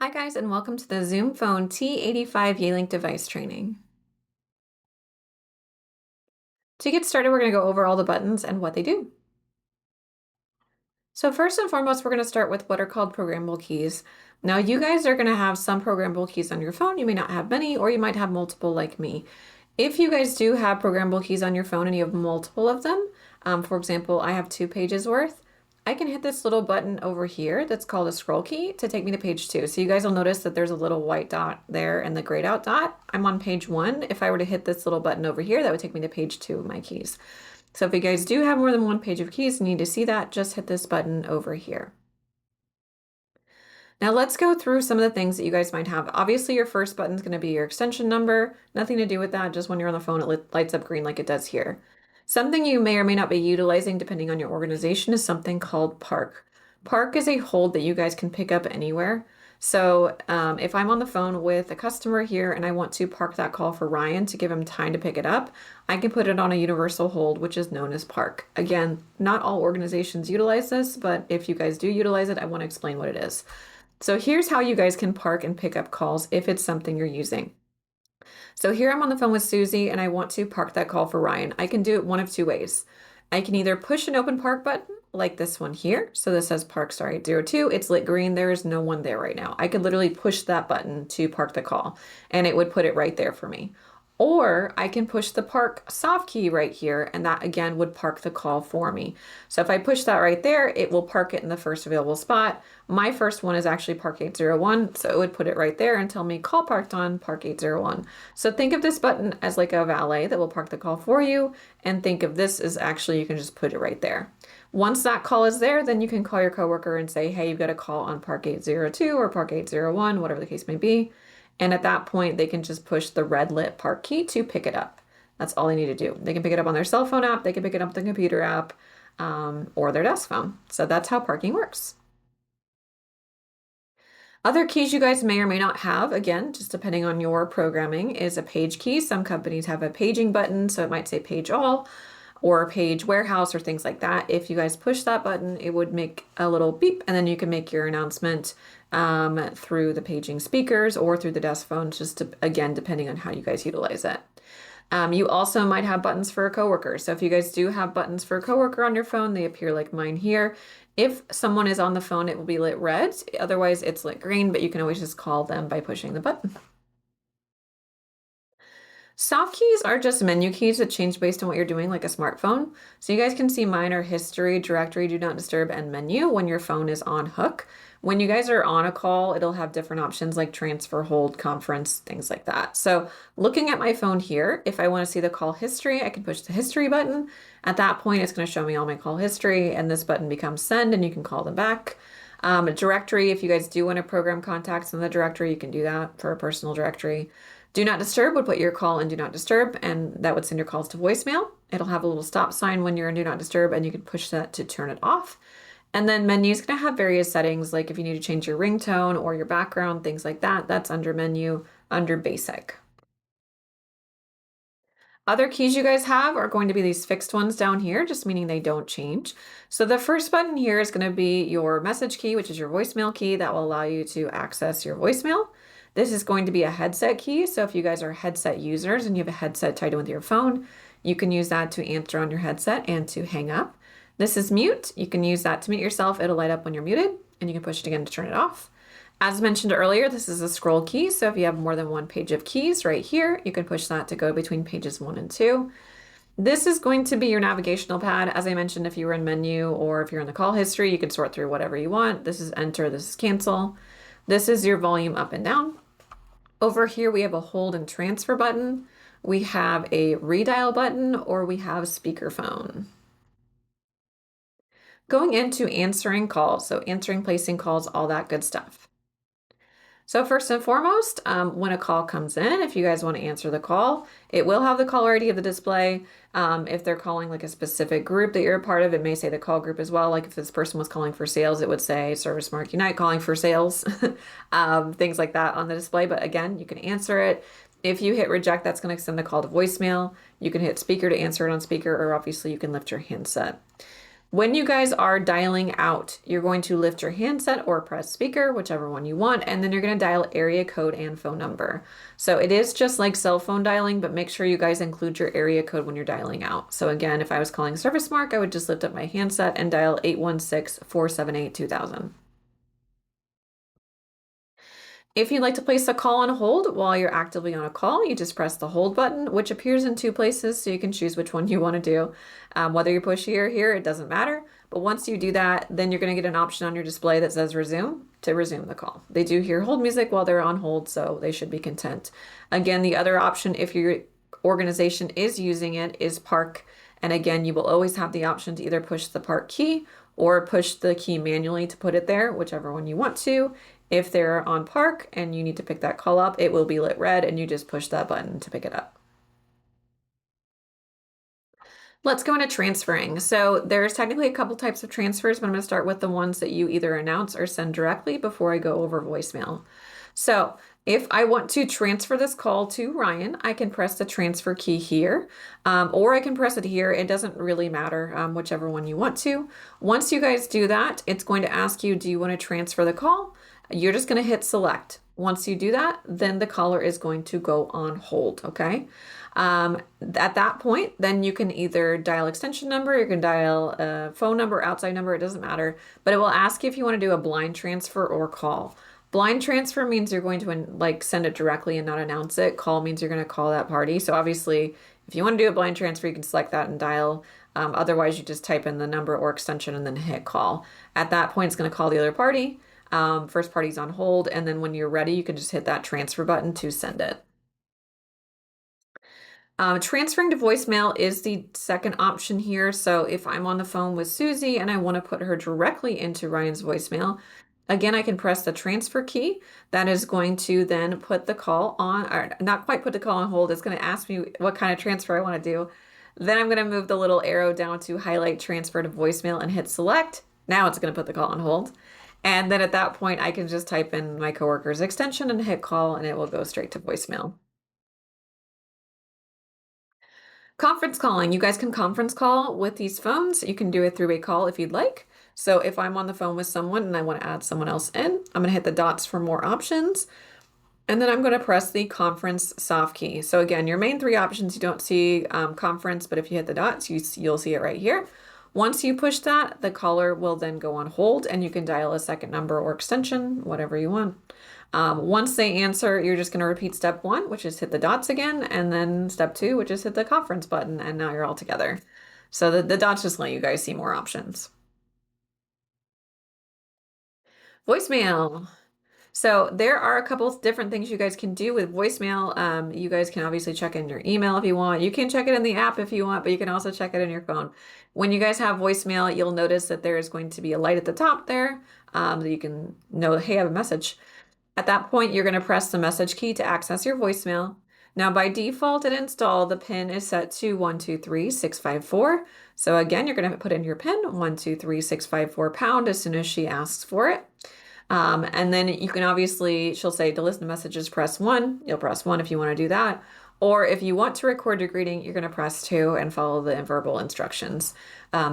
Hi guys, and welcome to the Zoom Phone T85 Yealink device training. To get started, we're going to go over all the buttons and what they do. So first and foremost, we're going to start with what are called programmable keys. Now you guys are going to have some programmable keys on your phone. You may not have many, or you might have multiple like me. If you guys do have programmable keys on your phone and you have multiple of them, for example, I have 2 pages worth, I can hit this little button over here that's called a scroll key to take me to page 2. So you guys will notice that there's a little white dot there and the grayed out dot. I'm on page 1. If I were to hit this little button over here, that would take me to page 2 of my keys. So if you guys do have more than one page of keys and need to see that, just hit this button over here. Now let's go through some of the things that you guys might have. Obviously, your first button is going to be your extension number. Nothing to do with that. Just when you're on the phone, it lights up green like it does here. Something you may or may not be utilizing depending on your organization is something called Park. Park is a hold that you guys can pick up anywhere. So if I'm on the phone with a customer here and I want to park that call for Ryan to give him time to pick it up, I can put it on a universal hold, which is known as Park. Again, not all organizations utilize this, but if you guys do utilize it, I want to explain what it is. So here's how you guys can park and pick up calls if it's something you're using. So here I'm on the phone with Susie and I want to park that call for Ryan. I can do it one of 2 ways. I can either push an open park button like this one here. So this says park star 802. It's lit green. There is no one there right now. I could literally push that button to park the call and it would put it right there for me. Or I can push the park soft key right here, and that again would park the call for me. So if I push that right there, it will park it in the first available spot. My first one is actually park 801, so it would put it right there and tell me call parked on park 801. So think of this button as like a valet that will park the call for you, and think of this as actually you can just put it right there. Once that call is there, then you can call your coworker and say, hey, you've got a call on park 802 or park 801, whatever the case may be. And at that point, they can just push the red lit park key to pick it up. That's all they need to do. They can pick it up on their cell phone app, they can pick it up on the computer app, or their desk phone. So that's how parking works. Other keys you guys may or may not have, again, just depending on your programming, is a page key. Some companies have a paging button, so it might say page all or page warehouse or things like that. If you guys push that button, it would make a little beep and then you can make your announcement through the paging speakers or through the desk phones, just to, again, depending on how you guys utilize it. You also might have buttons for a coworker. So if you guys do have buttons for a coworker on your phone, they appear like mine here. If someone is on the phone, it will be lit red. Otherwise, it's lit green, but you can always just call them by pushing the button. Soft keys are just menu keys that change based on what you're doing, like a smartphone. So you guys can see mine are history, directory, do not disturb, and menu when your phone is on hook. When you guys are on a call, it'll have different options like transfer, hold, conference, things like that. So looking at my phone here, if I want to see the call history, I can push the history button. At that point, it's going to show me all my call history, and this button becomes send, and you can call them back. A directory, if you guys do want to program contacts in the directory, you can do that for a personal directory. Do not disturb would put your call in do not disturb, and that would send your calls to voicemail. It'll have a little stop sign when you're in do not disturb, and you can push that to turn it off. And then menu is going to have various settings, like if you need to change your ringtone or your background, things like that. That's under menu, under basic. Other keys you guys have are going to be these fixed ones down here, just meaning they don't change. So the first button here is going to be your message key, which is your voicemail key that will allow you to access your voicemail. This is going to be a headset key. So if you guys are headset users and you have a headset tied in with your phone, you can use that to answer on your headset and to hang up. This is mute. You can use that to mute yourself. It'll light up when you're muted, and you can push it again to turn it off. As mentioned earlier, this is a scroll key, so if you have more than one page of keys right here, you can push that to go between pages 1 and 2. This is going to be your navigational pad. As I mentioned, if you were in menu or if you're in the call history, you can sort through whatever you want. This is enter, this is cancel. This is your volume up and down. Over here, we have a hold and transfer button. We have a redial button, or we have speakerphone. Going into answering calls, so answering, placing calls, all that good stuff. So first and foremost, when a call comes in, if you guys want to answer the call, it will have the caller ID of the display. If they're calling like a specific group that you're a part of, it may say the call group as well. Like if this person was calling for sales, it would say ServiceMark Unite calling for sales, things like that on the display. But again, you can answer it. If you hit reject, that's going to send the call to voicemail. You can hit speaker to answer it on speaker, or obviously you can lift your handset. When you guys are dialing out, you're going to lift your handset or press speaker, whichever one you want, and then you're going to dial area code and phone number. So it is just like cell phone dialing, but make sure you guys include your area code when you're dialing out. So again, if I was calling ServiceMark, I would just lift up my handset and dial 816-478-2000. If you'd like to place a call on hold while you're actively on a call, you just press the hold button, which appears in two places, so you can choose which one you want to do. Whether you push here or here, it doesn't matter. But once you do that, then you're going to get an option on your display that says resume to resume the call. They do hear hold music while they're on hold, so they should be content. Again, the other option, if your organization is using it, is park. And again, you will always have the option to either push the park key or push the key manually to put it there, whichever one you want to. If they're on park and you need to pick that call up, it will be lit red and you just push that button to pick it up. Let's go into transferring. So there's technically a couple types of transfers, but I'm going to start with the ones that you either announce or send directly before I go over voicemail. So if I want to transfer this call to Ryan, I can press the transfer key here, or I can press it here. It doesn't really matter, whichever one you want to. Once you guys do that, it's going to ask you, do you want to transfer the call? You're just going to hit select. Once you do that, then the caller is going to go on hold, okay? At that point, then you can either dial extension number, you can dial a phone number, outside number, it doesn't matter, but it will ask you if you want to do a blind transfer or call. Blind transfer means you're going to like send it directly and not announce it. Call means you're going to call that party. So obviously, if you want to do a blind transfer, you can select that and dial. Otherwise, you just type in the number or extension and then hit call. At that point, it's going to call the other party. First party's on hold, and then when you're ready, you can just hit that transfer button to send it. Transferring to voicemail is the second option here. So if I'm on the phone with Susie and I want to put her directly into Ryan's voicemail, again, I can press the transfer key. That is going to then put the call on, or not quite put the call on hold. It's going to ask me what kind of transfer I want to do. Then I'm going to move the little arrow down to highlight transfer to voicemail and hit select. Now it's going to put the call on hold. And then at that point, I can just type in my coworker's extension and hit call, and it will go straight to voicemail. Conference calling. You guys can conference call with these phones. You can do a three-way call if you'd like. So if I'm on the phone with someone and I want to add someone else in, I'm going to hit the dots for more options. And then I'm going to press the conference soft key. So again, your main three options, you don't see conference, but if you hit the dots, you'll see it right here. Once you push that, the caller will then go on hold and you can dial a second number or extension, whatever you want. Once they answer, you're just going to repeat step one, which is hit the dots again, and then step two, which is hit the conference button, and now you're all together. So the dots just let you guys see more options. Voicemail. So there are a couple different things you guys can do with voicemail. You guys can obviously check in your email if you want. You can check it in the app if you want, but you can also check it in your phone. When you guys have voicemail, you'll notice that there is going to be a light at the top there that you can know, hey, I have a message. At that point, you're going to press the message key to access your voicemail. Now, by default and install, the PIN is set to 123654. So again, you're going to put in your PIN 123654 pound as soon as she asks for it. And then you can obviously, she'll say to listen to messages, press 1. You'll press 1 if you want to do that. Or if you want to record your greeting, you're going to press 2 and follow the verbal instructions.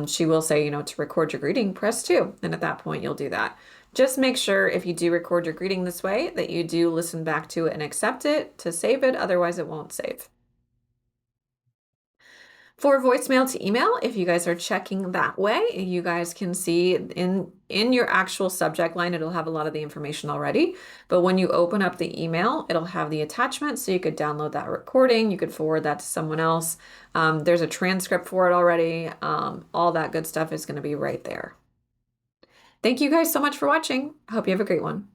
She will say, to record your greeting, press 2. And at that point, you'll do that. Just make sure if you do record your greeting this way that you do listen back to it and accept it to save it. Otherwise, it won't save. For voicemail to email, if you guys are checking that way, you guys can see in your actual subject line, it'll have a lot of the information already. But when you open up the email, it'll have the attachment. So you could download that recording. You could forward that to someone else. There's a transcript for it already. All that good stuff is going to be right there. Thank you guys so much for watching. I hope you have a great one.